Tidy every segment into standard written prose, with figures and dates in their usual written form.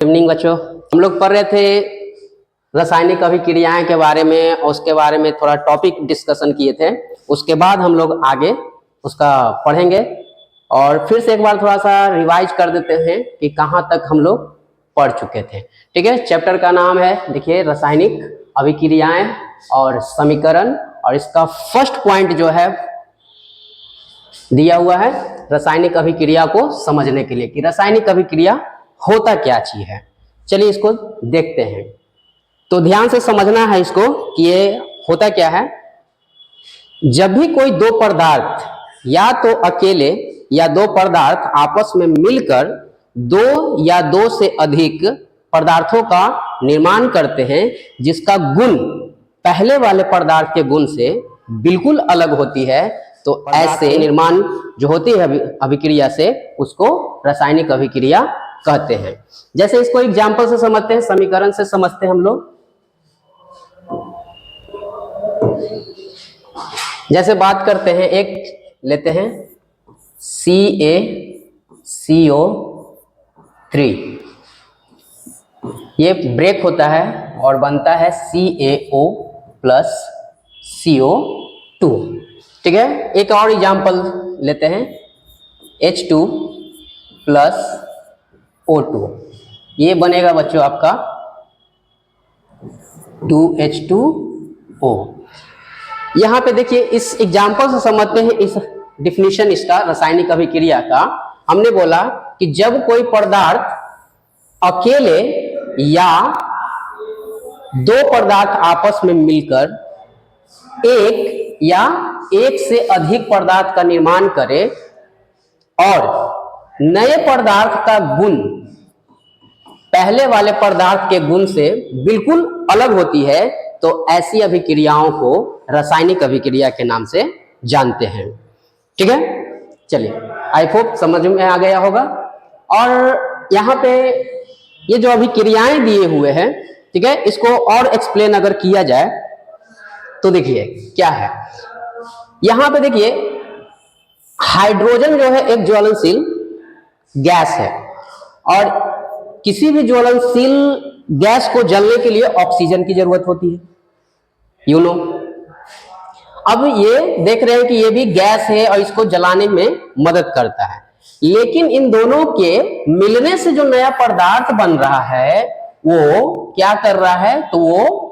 Evening बच्चों, हम लोग पढ़ रहे थे रासायनिक अभिक्रियाएं के बारे में और उसके बारे में थोड़ा टॉपिक डिस्कशन किए थे। उसके बाद हम लोग आगे उसका पढ़ेंगे और फिर से एक बार थोड़ा सा रिवाइज कर देते हैं कि कहाँ तक हम लोग पढ़ चुके थे। ठीक है, चैप्टर का नाम है, देखिए, रासायनिक अभिक्रियाएं और समीकरण, और इसका फर्स्ट पॉइंट जो है दिया हुआ है रासायनिक अभिक्रिया को समझने के लिए कि रासायनिक अभिक्रिया होता क्या चीज है। चलिए इसको देखते हैं। तो ध्यान से समझना है इसको कि ये होता क्या है। जब भी कोई दो पदार्थ या तो अकेले या दो पदार्थ आपस में मिलकर दो या दो से अधिक पदार्थों का निर्माण करते हैं जिसका गुण पहले वाले पदार्थ के गुण से बिल्कुल अलग होती है, तो ऐसे निर्माण जो होती है अभिक्रिया से उसको रासायनिक अभिक्रिया कहते हैं। जैसे इसको एग्जाम्पल से समझते हैं, समीकरण से समझते हैं हम लोग। जैसे बात करते हैं, एक लेते हैं CaCO3, ये ब्रेक होता है और बनता है CaO प्लस CO2। ठीक है, एक और एग्जाम्पल लेते हैं H2 प्लस O2, ये बनेगा बच्चों आपका 2H2O। यहाँ पे देखिए इस एग्जाम्पल से समझते हैं इस डिफिनीशन इसका रासायनिक अभिक्रिया का। हमने बोला कि जब कोई पदार्थ अकेले या दो पदार्थ आपस में मिलकर एक या एक से अधिक पदार्थ का निर्माण करे और नए पदार्थ का गुण पहले वाले पदार्थ के गुण से बिल्कुल अलग होती है, तो ऐसी अभिक्रियाओं को रासायनिक अभिक्रिया के नाम से जानते हैं। ठीक है, चलिए, आई होप समझ में आ गया होगा। और यहाँ पे ये जो अभिक्रियाएं दिए हुए हैं, ठीक है, इसको और एक्सप्लेन अगर किया जाए तो देखिए क्या है। यहाँ पे देखिए हाइड्रोजन जो है एक ज्वलनशील गैस है और किसी भी ज्वलनशील गैस को जलने के लिए ऑक्सीजन की जरूरत होती है, यू नो। अब ये देख रहे हैं कि ये भी गैस है और इसको जलाने में मदद करता है, लेकिन इन दोनों के मिलने से जो नया पदार्थ बन रहा है वो क्या कर रहा है, तो वो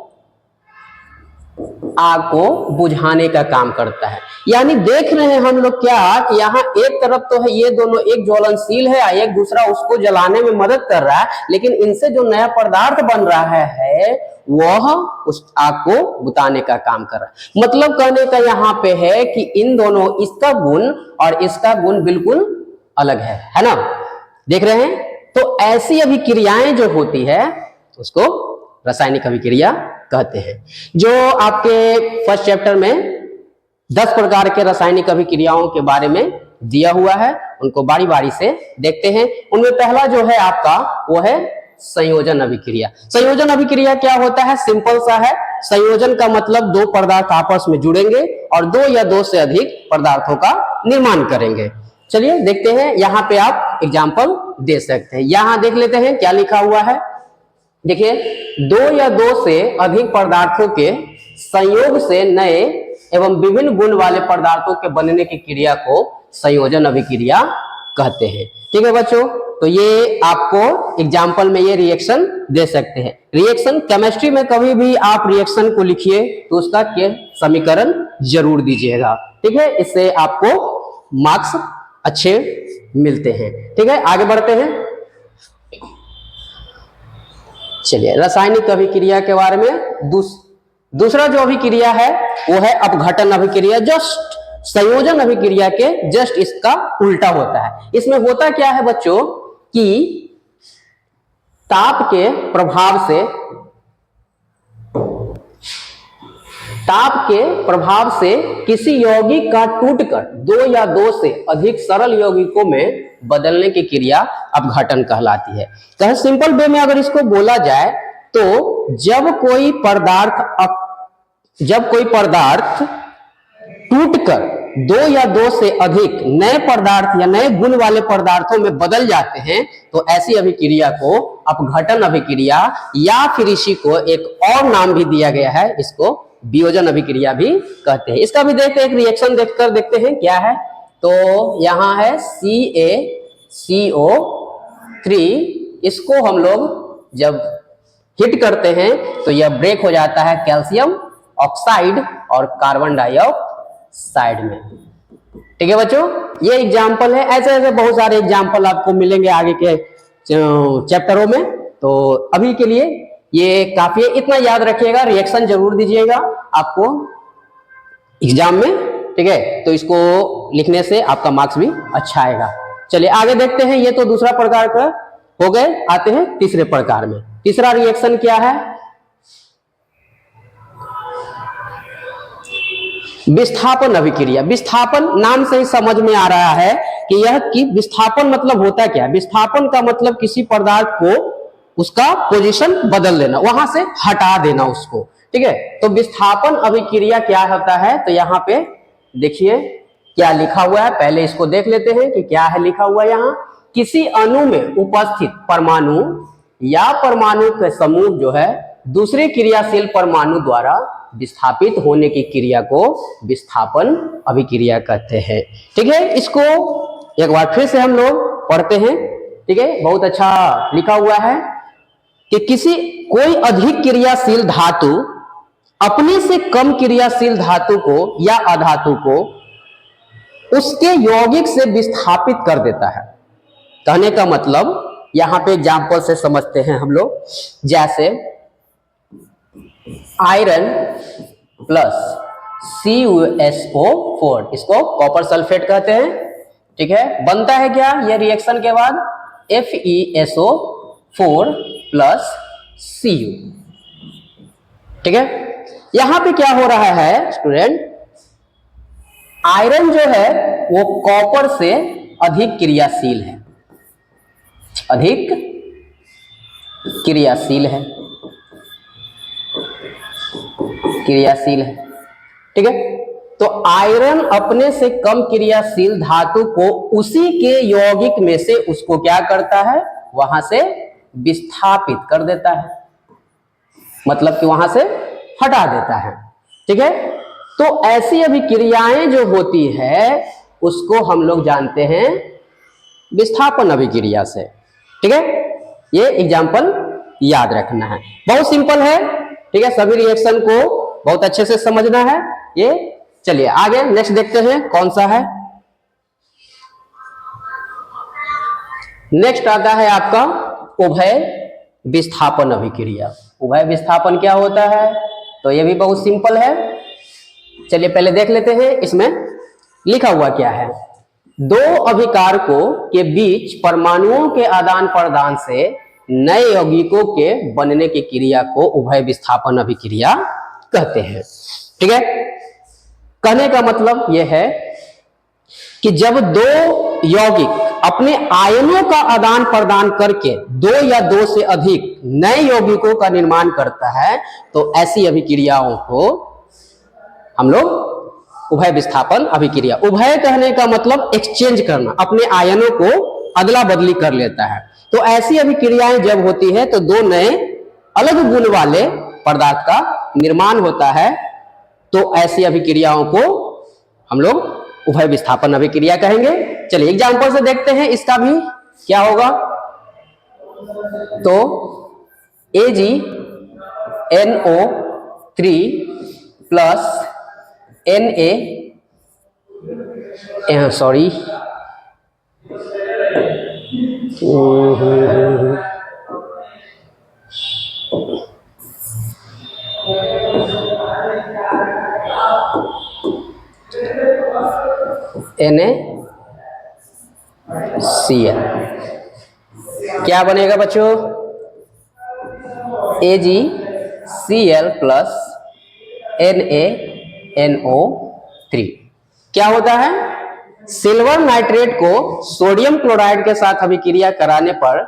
आग को बुझाने का काम करता है। यानी देख रहे हैं हम लोग क्या कि यहाँ एक तरफ तो है ये दोनों एक ज्वलनशील है, एक दूसरा उसको जलाने में मदद कर रहा है, लेकिन इनसे जो नया पदार्थ बन रहा है वह उस आग को बुताने का काम कर रहा है। मतलब कहने का यहाँ पे है कि इन दोनों, इसका गुण और इसका गुण बिल्कुल अलग है ना, देख रहे हैं। तो ऐसी अभिक्रियाएं जो होती है उसको रासायनिक अभिक्रिया कहते हैं। जो आपके फर्स्ट चैप्टर में 10 प्रकार के रासायनिक अभिक्रियाओं के बारे में दिया हुआ है, उनको बारी बारी से देखते हैं। उनमें पहला जो है आपका वो है संयोजन अभिक्रिया। संयोजन अभिक्रिया क्या होता है, सिंपल सा है। संयोजन का मतलब दो पदार्थ आपस में जुड़ेंगे और दो या दो से अधिक पदार्थों का निर्माण करेंगे। चलिए देखते हैं, यहाँ पे आप एग्जाम्पल दे सकते हैं। यहाँ देख लेते हैं क्या लिखा हुआ है। देखिए, दो या दो से अधिक पदार्थों के संयोग से नए एवं विभिन्न गुण वाले पदार्थों के बनने की क्रिया को संयोजन अभिक्रिया कहते हैं। ठीक है बच्चों, तो ये आपको एग्जाम्पल में ये रिएक्शन दे सकते हैं। रिएक्शन केमिस्ट्री में कभी भी आप रिएक्शन को लिखिए तो उसका के समीकरण जरूर दीजिएगा। ठीक है, इससे आपको मार्क्स अच्छे मिलते हैं। ठीक है, आगे बढ़ते हैं। चलिए, रासायनिक अभिक्रिया के बारे में दूसरा जो अभिक्रिया है वो है अपघटन अभिक्रिया। जस्ट संयोजन अभिक्रिया के जस्ट इसका उल्टा होता है। इसमें होता क्या है बच्चों कि ताप के प्रभाव से किसी यौगिक का टूटकर दो या दो से अधिक सरल यौगिकों में बदलने की क्रिया अपघटन कहलाती है। तो सिंपल वे में अगर इसको बोला जाए तो जब कोई पदार्थ टूटकर दो या दो से अधिक नए पदार्थ या नए गुण वाले पदार्थों में बदल जाते हैं तो ऐसी अभिक्रिया को अपघटन अभिक्रिया या फिर इसी को एक और नाम भी दिया गया है, इसको वियोजन अभिक्रिया भी कहते हैं। इसका भी देखते हैं, एक रिएक्शन देखकर देखते हैं क्या है। तो यहाँ है CaCO3, इसको हम लोग जब हिट करते हैं तो यह ब्रेक हो जाता है कैल्शियम ऑक्साइड और कार्बन डाइऑक्साइड में। ठीक है बच्चों, ये एग्जाम्पल है। ऐसे ऐसे बहुत सारे एग्जाम्पल आपको मिलेंगे आगे के चैप्टरों में। तो अभी के लिए ये काफी है, इतना याद रखिएगा, रिएक्शन जरूर दीजिएगा आपको एग्जाम में। ठीक है, तो इसको लिखने से आपका मार्क्स भी अच्छा आएगा। चलिए आगे देखते हैं। ये तो दूसरा प्रकार का हो गए, आते हैं तीसरे प्रकार में। तीसरा रिएक्शन क्या है? विस्थापन अभिक्रिया। विस्थापन नाम से ही समझ में आ रहा है कि यह कि विस्थापन मतलब होता क्या है। विस्थापन का मतलब किसी पदार्थ को उसका पोजीशन बदल देना, वहां से हटा देना उसको। ठीक है, तो विस्थापन अभिक्रिया क्या होता है? तो यहाँ पे देखिए क्या लिखा हुआ है, पहले इसको देख लेते हैं कि क्या है लिखा हुआ। यहाँ किसी अणु में उपस्थित परमाणु या परमाणु के समूह जो है दूसरे क्रियाशील परमाणु द्वारा विस्थापित होने की क्रिया को विस्थापन अभिक्रिया कहते हैं। ठीक है, इसको एक बार फिर से हम लोग पढ़ते हैं। ठीक है, बहुत अच्छा लिखा हुआ है कि कोई अधिक क्रियाशील धातु अपने से कम क्रियाशील धातु को या अधातु को उसके यौगिक से विस्थापित कर देता है। कहने का मतलब यहां पे एग्जाम्पल से समझते हैं हम लोग। जैसे आयरन प्लस CuSO4, इसको कॉपर सल्फेट कहते हैं। ठीक है, बनता है क्या ये रिएक्शन के बाद? FeSO4 plus Cu। ठीक है, यहां पे क्या हो रहा है स्टूडेंट? आयरन जो है वो कॉपर से अधिक क्रियाशील है, अधिक क्रियाशील है, क्रियाशील है। ठीक है, तो आयरन अपने से कम क्रियाशील धातु को उसी के यौगिक में से उसको क्या करता है? वहां से विस्थापित कर देता है, मतलब कि वहां से हटा देता है। ठीक है, तो ऐसी अभिक्रियाएं जो होती है उसको हम लोग जानते हैं विस्थापन अभिक्रिया से। ठीक है, ये एग्जाम्पल याद रखना है, बहुत सिंपल है। ठीक है, सभी रिएक्शन को बहुत अच्छे से समझना है ये। चलिए आगे नेक्स्ट देखते हैं कौन सा है। नेक्स्ट आता है आपका उभय विस्थापन अभिक्रिया। उभय विस्थापन क्या होता है? तो ये भी बहुत सिंपल है। चलिए पहले देख लेते हैं इसमें लिखा हुआ क्या है। दो अभिकारकों के बीच परमाणुओं के आदान प्रदान से नए यौगिकों के बनने की क्रिया को उभय विस्थापन अभिक्रिया कहते हैं। ठीक है, कहने का मतलब यह है कि जब दो यौगिक अपने आयनों का आदान प्रदान करके दो या दो से अधिक नए यौगिकों का निर्माण करता है तो ऐसी अभिक्रियाओं को हम लोग उभय विस्थापन अभिक्रिया। उभय कहने का मतलब एक्सचेंज करना, अपने आयनों को अदला बदली कर लेता है। तो ऐसी अभिक्रियाएं जब होती है तो दो नए अलग गुण वाले पदार्थ का निर्माण होता है, तो ऐसी अभिक्रियाओं को हम लोग उभय विस्थापन अभिक्रिया कहेंगे। चलिए एग्जांपल से देखते हैं इसका भी क्या होगा। तो AgNO3 प्लस सॉरी NaCl क्या बनेगा बच्चों? AgCl प्लस NaNO3 क्या होता है? सिल्वर नाइट्रेट को सोडियम क्लोराइड के साथ अभिक्रिया कराने पर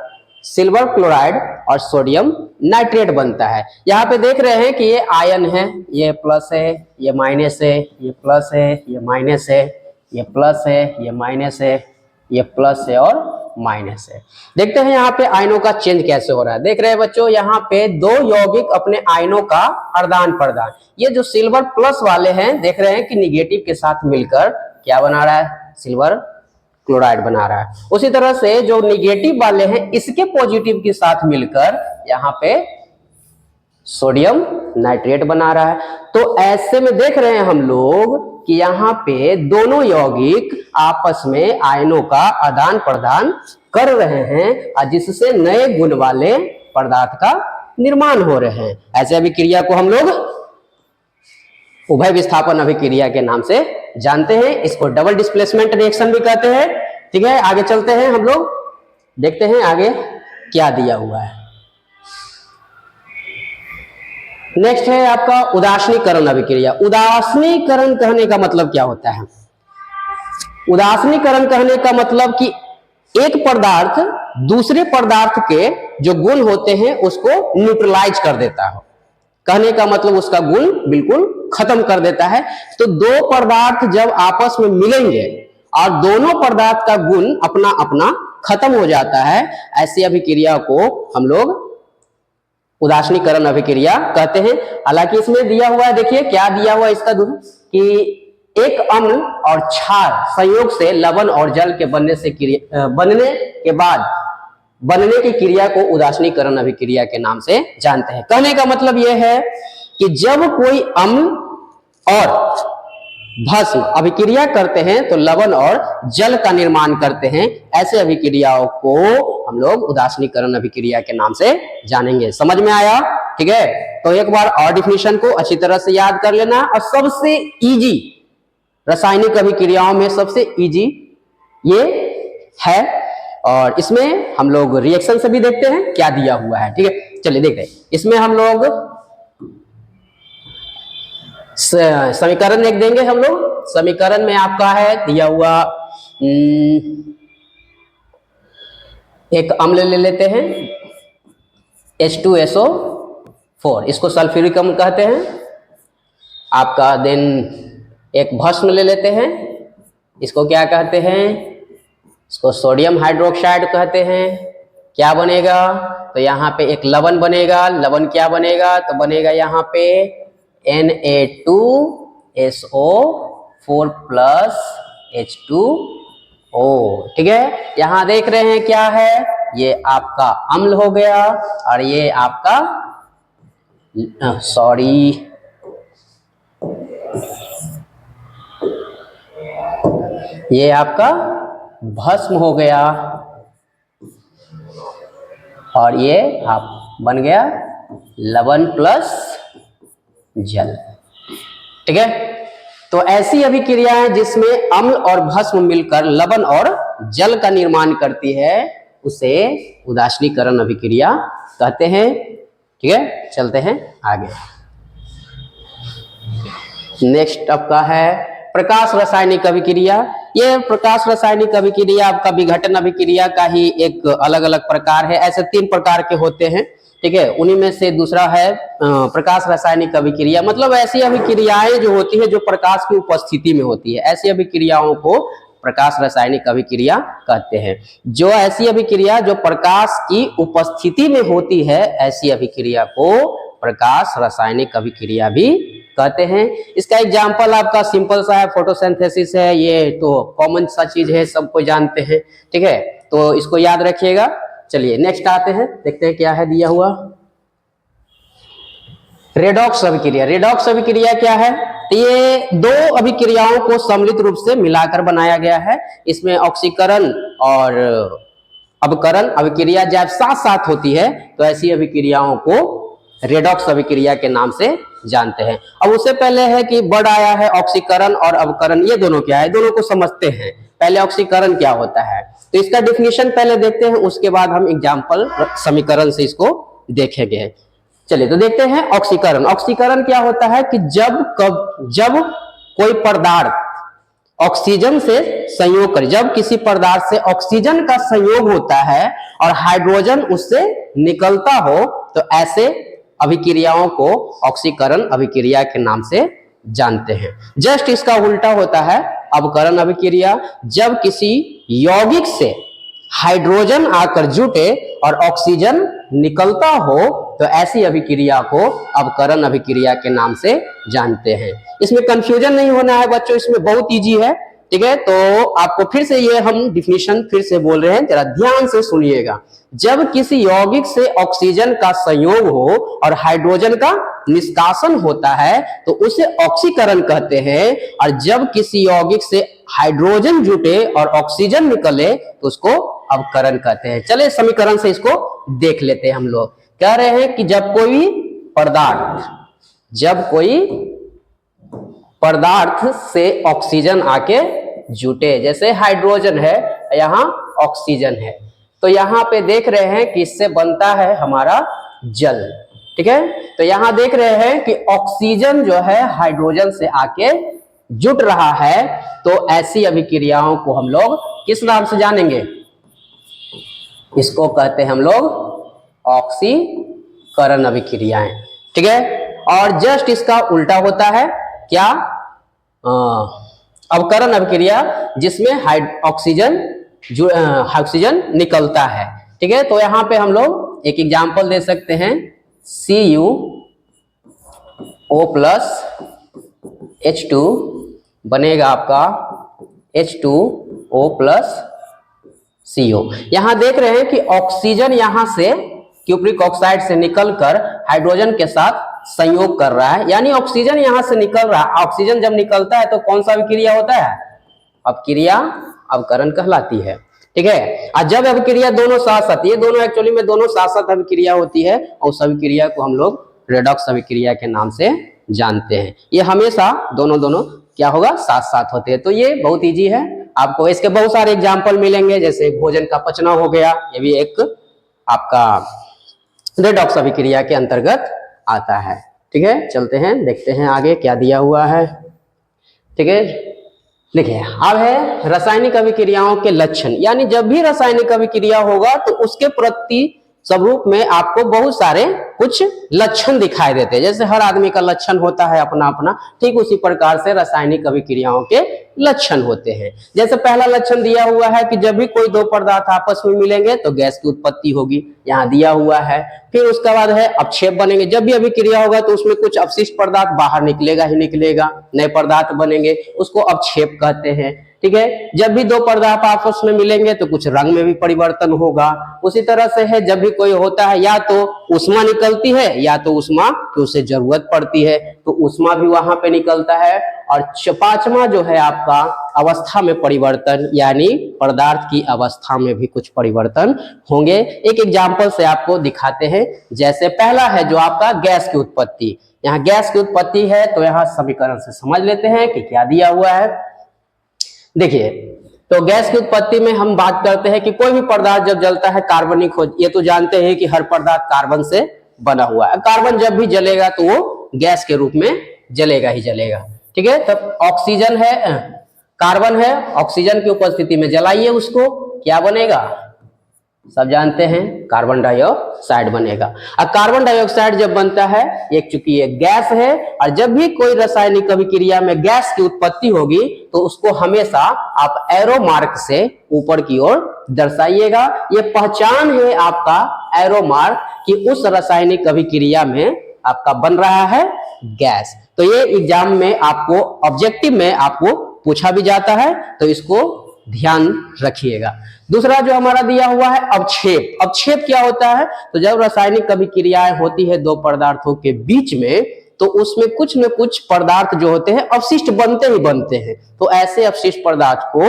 सिल्वर क्लोराइड और सोडियम नाइट्रेट बनता है। यहाँ पे देख रहे हैं कि ये आयन है, ये प्लस है, ये माइनस है, ये प्लस है, ये माइनस है, ये प्लस है, ये माइनस है, ये प्लस है और माइनस है। देखते हैं यहाँ पे आयनों का चेंज कैसे हो रहा है। देख रहे हैं बच्चों, यहाँ पे दो यौगिक अपने आयनों का आदान प्रदान, ये जो सिल्वर प्लस वाले हैं देख रहे हैं कि निगेटिव के साथ मिलकर क्या बना रहा है, सिल्वर क्लोराइड बना रहा है। उसी तरह से जो निगेटिव वाले हैं इसके पॉजिटिव के साथ मिलकर यहाँ पे सोडियम नाइट्रेट बना रहा है। तो ऐसे में देख रहे हैं हम लोग कि यहाँ पे दोनों यौगिक आपस में आयनों का आदान प्रदान कर रहे हैं, जिससे नए गुण वाले पदार्थ का निर्माण हो रहे हैं। ऐसे अभिक्रिया को हम लोग उभय विस्थापन अभिक्रिया के नाम से जानते हैं। इसको डबल डिस्प्लेसमेंट रिएक्शन भी कहते हैं। ठीक है, आगे चलते हैं, हम लोग देखते हैं आगे क्या दिया हुआ है। नेक्स्ट है आपका उदासीनीकरण अभिक्रिया। उदासीनीकरण कहने का मतलब क्या होता है? उदासीनीकरण कहने का मतलब कि एक पदार्थ दूसरे पदार्थ के जो गुण होते हैं उसको न्यूट्रलाइज कर देता हो। कहने का मतलब उसका गुण बिल्कुल खत्म कर देता है। तो दो पदार्थ जब आपस में मिलेंगे और दोनों पदार्थ का गुण अपना अपना खत्म हो जाता है, ऐसी अभिक्रिया को हम लोग उदासीनीकरण अभिक्रिया कहते हैं। हालांकि इसमें दिया हुआ है, देखिए क्या दिया हुआ है इसका गुण, कि एक अम्ल और क्षार संयोग से लवण और जल के बनने के बाद बनने की क्रिया को उदासीनीकरण अभिक्रिया के नाम से जानते हैं। कहने का मतलब यह है कि जब कोई अम्ल और भस्म अभिक्रिया करते हैं तो लवण और जल का निर्माण करते हैं। ऐसे अभिक्रियाओं को हम लोग उदासीनीकरण अभिक्रिया के नाम से जानेंगे। समझ में आया? ठीक है, तो एक बार और डिफिनेशन को अच्छी तरह से याद कर लेना। और सबसे इजी रासायनिक अभिक्रियाओं में सबसे इजी ये है, और इसमें हम लोग रिएक्शन से भी देखते हैं क्या दिया हुआ है। ठीक है, चलिए देखते हैं। इसमें हम लोग समीकरण एक देंगे। हम लोग समीकरण में आपका है दिया हुआ, एक अम्ल ले लेते हैं H2SO4, इसको सल्फ्यूरिक अम्ल कहते हैं आपका। देन एक भस्म ले लेते हैं, इसको क्या कहते हैं, इसको सोडियम हाइड्रोक्साइड कहते हैं। क्या बनेगा, तो यहाँ पे एक लवण बनेगा। लवण क्या बनेगा, तो बनेगा यहाँ पे Na2SO4 प्लस H2O। ठीक है, यहाँ देख रहे हैं क्या है, ये आपका अम्ल हो गया और ये आपका ये आपका भस्म हो गया और ये आप बन गया लवण प्लस जल। ठीक है, तो ऐसी अभिक्रियाएं जिसमें अम्ल और भस्म मिलकर लवण और जल का निर्माण करती है उसे उदासीनीकरण अभिक्रिया कहते हैं। ठीक है, चलते हैं आगे। नेक्स्ट आपका है प्रकाश रासायनिक अभिक्रिया। ये प्रकाश रासायनिक अभिक्रिया आपका विघटन अभिक्रिया का ही एक अलग अलग प्रकार है। ऐसे 3 प्रकार के होते हैं। ठीक है, उन्हीं में से दूसरा है प्रकाश रासायनिक अभिक्रिया। मतलब ऐसी अभिक्रियाएं जो होती है जो प्रकाश की उपस्थिति में होती है, ऐसी अभिक्रियाओं को प्रकाश रासायनिक अभिक्रिया कहते हैं। जो ऐसी अभिक्रिया जो प्रकाश की उपस्थिति में होती है, ऐसी अभिक्रिया को प्रकाश रासायनिक अभिक्रिया भी कहते हैं। इसका एग्जाम्पल आपका सिंपल सा है, फोटोसिंथेसिस है। ये तो कॉमन सा चीज है, सबको जानते हैं। ठीक है, तो इसको याद रखिएगा। चलिए नेक्स्ट आते हैं, देखते हैं क्या है दिया हुआ। रेडॉक्स अभिक्रिया। रेडॉक्स अभिक्रिया क्या है, तो ये 2 अभिक्रियाओं को सम्मिलित रूप से मिलाकर बनाया गया है। इसमें ऑक्सीकरण और अवकरण अभिक्रिया जब साथ साथ होती है तो ऐसी अभिक्रियाओं को रेडॉक्स अभिक्रिया के नाम से जानते हैं। अब उससे पहले है कि वर्ड आया है ऑक्सीकरण और अवकरण, ये दोनों क्या है, दोनों को समझते हैं। पहले ऑक्सीकरण क्या होता है, तो इसका डिफिनेशन पहले देखते हैं, उसके बाद हम एग्जाम्पल समीकरण से इसको देखेंगे। चलिए तो देखते हैं ऑक्सीकरण। ऑक्सीकरण क्या होता है कि जब कोई पदार्थ ऑक्सीजन से संयोग कर, जब किसी पदार्थ से ऑक्सीजन का संयोग होता है और हाइड्रोजन उससे निकलता हो तो ऐसे अभिक्रियाओं को ऑक्सीकरण अभिक्रिया के नाम से जानते हैं। जस्ट इसका उल्टा होता है अवकरण अभिक्रिया। जब किसी यौगिक से हाइड्रोजन आकर जुटे और ऑक्सीजन निकलता हो तो ऐसी अभिक्रिया को अवकरण अभिक्रिया के नाम से जानते हैं। इसमें कंफ्यूजन नहीं होना है बच्चों, इसमें बहुत इजी है, ठीक है। तो आपको फिर से ये हम डिफिनीशन फिर से बोल रहे हैं, जरा ध्यान से सुनिएगा। जब किसी यौगिक से ऑक्सीजन का संयोग हो और हाइड्रोजन का निष्कासन होता है तो उसे ऑक्सीकरण कहते हैं, और जब किसी यौगिक से हाइड्रोजन जुटे और ऑक्सीजन निकले तो उसको अवकरण कहते हैं। चले समीकरण से इसको देख लेते हैं। हम लोग कह रहे हैं कि जब कोई पदार्थ से ऑक्सीजन आके जुटे, जैसे हाइड्रोजन है यहाँ ऑक्सीजन है, तो यहाँ पे देख रहे हैं कि इससे बनता है हमारा जल, ठीक है। तो यहाँ देख रहे हैं कि ऑक्सीजन जो है हाइड्रोजन से आके जुट रहा है, तो ऐसी अभिक्रियाओं को हम लोग किस नाम से जानेंगे? इसको कहते हैं हम लोग ऑक्सीकरण अभिक्रियाएं, ठीक है। और जस्ट इसका उल्टा होता है क्या? अवकरण अभिक्रिया, जिसमें ऑक्सीजन निकलता है, ठीक है। तो यहाँ पे हम लोग एक एग्जांपल दे सकते हैं, CuO+H2 बनेगा आपका H2O+CO। यहाँ देख रहे हैं कि ऑक्सीजन यहाँ से क्यूप्रिक ऑक्साइड से निकलकर हाइड्रोजन के साथ संयोग कर रहा है, यानी ऑक्सीजन यहाँ से निकल रहा है। ऑक्सीजन जब निकलता है तो कौन सा अभिक्रिया होता है? अभिक्रिया अवकरण कहलाती है, ठीक है। और जब अभिक्रिया दोनों साथ साथ, ये दोनों एक्चुअली में दोनों साथ साथ अभिक्रिया होती है, और उस अभिक्रिया को हम लोग रेडॉक्स अभिक्रिया के नाम से जानते हैं। ये हमेशा दोनों क्या होगा? साथ साथ होते हैं। तो ये बहुत इजी है, आपको इसके बहुत सारे एग्जाम्पल मिलेंगे, जैसे भोजन का पचना हो गया, ये भी एक आपका रेडॉक्स अभिक्रिया के अंतर्गत आता है, ठीक है। चलते हैं, देखते हैं आगे क्या दिया हुआ है, ठीक है। देखिए अब है रासायनिक अभिक्रियाओं के लक्षण, यानी जब भी रासायनिक अभिक्रिया होगा तो उसके प्रति स्वरूप में आपको बहुत सारे कुछ लक्षण दिखाई देते हैं। जैसे हर आदमी का लक्षण होता है अपना अपना, ठीक उसी प्रकार से रासायनिक अभिक्रियाओं के लक्षण होते हैं। जैसे पहला लक्षण दिया हुआ है कि जब भी कोई दो पदार्थ आपस में मिलेंगे तो गैस की उत्पत्ति होगी, यहाँ दिया हुआ है। फिर उसके बाद है अपक्षेप बनेंगे, जब भी अभिक्रिया होगा तो उसमें कुछ अपशिष्ट पदार्थ बाहर निकलेगा ही निकलेगा, नए पदार्थ बनेंगे, उसको अपक्षेप कहते हैं, ठीक है। जब भी दो पदार्थ आपस में मिलेंगे तो कुछ रंग में भी परिवर्तन होगा। उसी तरह से है, जब भी कोई होता है या तो ऊष्मा निकलती है या तो ऊष्मा की उसे जरूरत पड़ती है, तो ऊष्मा भी वहां पे निकलता है। और पांचवा जो है आपका अवस्था में परिवर्तन, यानी पदार्थ की अवस्था में भी कुछ परिवर्तन होंगे। एक एग्जाम्पल से आपको दिखाते हैं। जैसे पहला है जो आपका गैस की उत्पत्ति, यहाँ गैस की उत्पत्ति है तो यहाँ समीकरण से समझ लेते हैं कि क्या दिया हुआ है। देखिए, तो गैस की उत्पत्ति में हम बात करते हैं कि कोई भी पदार्थ जब जलता है कार्बनिक हो, ये तो जानते हैं कि हर पदार्थ कार्बन से बना हुआ है। कार्बन जब भी जलेगा तो वो गैस के रूप में जलेगा ही जलेगा, ठीक है। तब ऑक्सीजन है, कार्बन है, ऑक्सीजन की उपस्थिति में जलाइए उसको, क्या बनेगा? सब जानते हैं, कार्बन डाइऑक्साइड बनेगा। अब कार्बन डाइऑक्साइड जब बनता है, एक चूंकि ये गैस है, और जब भी कोई रासायनिक अभिक्रिया में गैस की उत्पत्ति होगी तो उसको हमेशा आप एरो मार्क से ऊपर की ओर दर्शाइएगा। ये पहचान है आपका एरो मार्क कि उस रासायनिक अभिक्रिया में आपका बन रहा है गैस। तो ये एग्जाम में आपको ऑब्जेक्टिव में आपको पूछा भी जाता है, तो इसको ध्यान रखिएगा। दूसरा जो हमारा दिया हुआ है अवक्षेप। अवक्षेप क्या होता है? तो जब रासायनिक अभिक्रियाएं होती है दो पदार्थों के बीच में, तो उसमें कुछ न कुछ पदार्थ जो होते हैं अवशिष्ट बनते ही बनते हैं, तो ऐसे अवशिष्ट पदार्थ को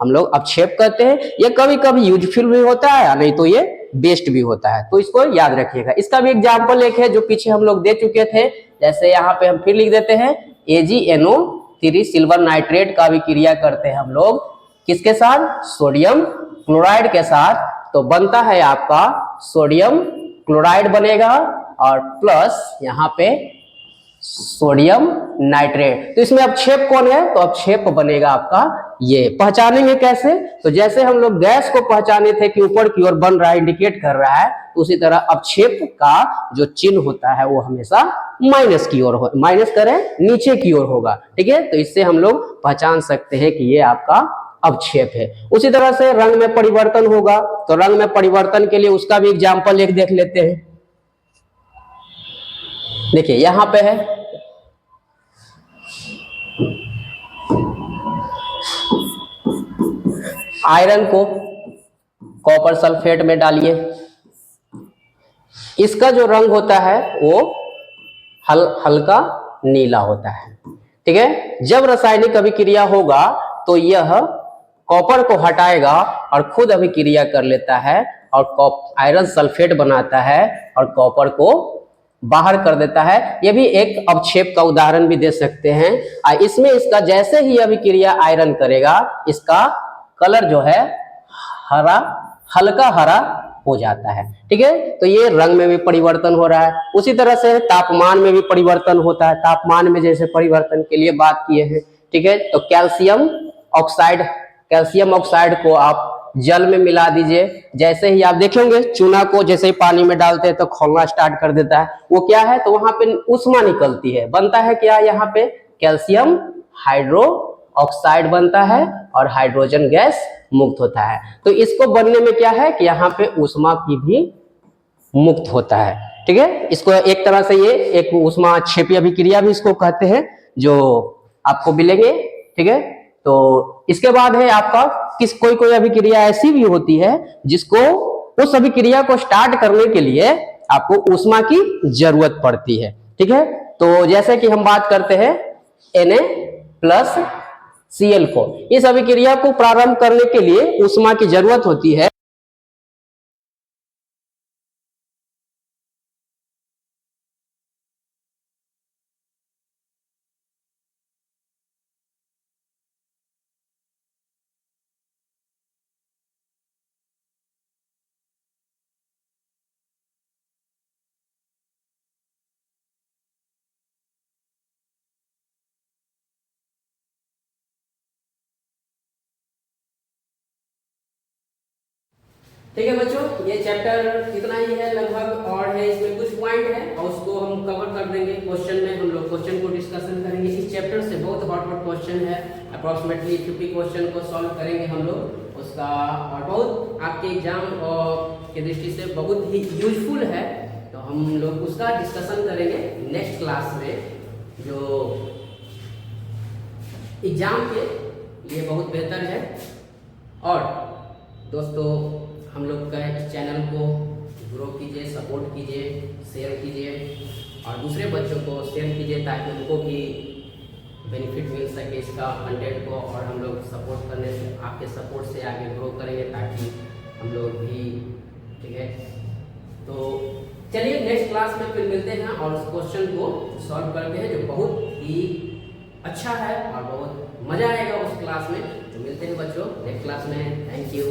हम लोग अवक्षेप कहते हैं। ये कभी कभी यूजफुल भी होता है, नहीं तो ये बेस्ट भी होता है, तो इसको याद रखिएगा। इसका भी एग्जाम्पल एक है जो पीछे हम लोग दे चुके थे। जैसे यहाँ पे हम फिर लिख देते हैं, AgNO3 सिल्वर नाइट्रेट का अभिक्रिया करते हैं हम लोग किसके साथ? सोडियम क्लोराइड के साथ, तो बनता है आपका सोडियम क्लोराइड बनेगा, और प्लस यहाँ पे सोडियम नाइट्रेट। तो इसमें अपक्षेप कौन है, तो अपक्षेप बनेगा आपका ये। पहचानेंगे कैसे, तो जैसे हम लोग गैस को पहचाने थे कि ऊपर की ओर बन रहा है, इंडिकेट कर रहा है, तो उसी तरह अपक्षेप का जो चिन्ह होता है वो हमेशा माइनस की ओर हो, माइनस करें नीचे की ओर होगा, ठीक है। तो इससे हम लोग पहचान सकते हैं कि ये आपका अपक्षेप है। उसी तरह से रंग में परिवर्तन होगा, तो रंग में परिवर्तन के लिए उसका भी एग्जाम्पल एक देख लेते हैं। देखिए यहां पे है आयरन को कॉपर सल्फेट में डालिए, इसका जो रंग होता है वो हल्का नीला होता है, ठीक है। जब रासायनिक अभिक्रिया होगा तो यह कॉपर को हटाएगा और खुद अभिक्रिया कर लेता है और आयरन सल्फेट बनाता है और कॉपर को बाहर कर देता है। यह भी एक अपक्षेप का उदाहरण भी दे सकते हैं। इसमें इसका जैसे ही अभिक्रिया आयरन करेगा, इसका कलर जो है हरा, हल्का हरा हो जाता है, ठीक है। तो ये रंग में भी परिवर्तन हो रहा है। उसी तरह से तापमान में भी परिवर्तन होता है। तापमान में जैसे परिवर्तन के लिए बात किए हैं, ठीक है। तो कैल्शियम ऑक्साइड को आप जल में मिला दीजिए। जैसे ही आप देखेंगे चूना को जैसे ही पानी में डालते हैं तो खौलना स्टार्ट कर देता है। वो क्या है, तो वहां पे उष्मा निकलती है, बनता है क्या, यहाँ पे कैल्शियम हाइड्रो ऑक्साइड बनता है और हाइड्रोजन गैस मुक्त होता है। तो इसको बनने में क्या है कि यहाँ पे उष्मा की भी मुक्त होता है, ठीक है। इसको एक तरह से ये एक उष्मा क्षेपीय अभिक्रिया भी इसको कहते हैं, जो आपको मिलेंगे, ठीक है। तो इसके बाद है आपका कोई अभिक्रिया ऐसी भी होती है जिसको उस अभिक्रिया को स्टार्ट करने के लिए आपको उष्मा की जरूरत पड़ती है, ठीक है। तो जैसे कि हम बात करते हैं Na+Cl4, इस अभिक्रिया को प्रारंभ करने के लिए उष्मा की जरूरत होती है। ठीक है बच्चों, ये चैप्टर इतना ही है लगभग, और है इसमें कुछ पॉइंट है और उसको हम कवर कर देंगे क्वेश्चन में। हम लोग क्वेश्चन को डिस्कशन करेंगे। इस चैप्टर से बहुत हॉट क्वेश्चन है, अप्रॉक्सीमेटली 50 क्वेश्चन को सॉल्व करेंगे हम लोग उसका, और बहुत आपके एग्जाम की दृष्टि से बहुत ही यूजफुल है। तो हम लोग उसका डिस्कशन करेंगे नेक्स्ट क्लास में, जो एग्जाम के लिए बहुत बेहतर है। और दोस्तों हम लोग का इस चैनल को ग्रो कीजिए, सपोर्ट कीजिए, शेयर कीजिए और दूसरे बच्चों को शेयर कीजिए ताकि उनको भी बेनिफिट मिल सके इसका कंटेंट को, और हम लोग सपोर्ट करने से, आपके सपोर्ट से आगे ग्रो करेंगे ताकि हम लोग भी, ठीक है। तो चलिए नेक्स्ट क्लास में फिर मिलते हैं और उस क्वेश्चन को सॉल्व करते हैं जो बहुत ही अच्छा है और बहुत मजा आएगा उस क्लास में। तो मिलते हैं बच्चों नेक्स्ट क्लास में। Thank you.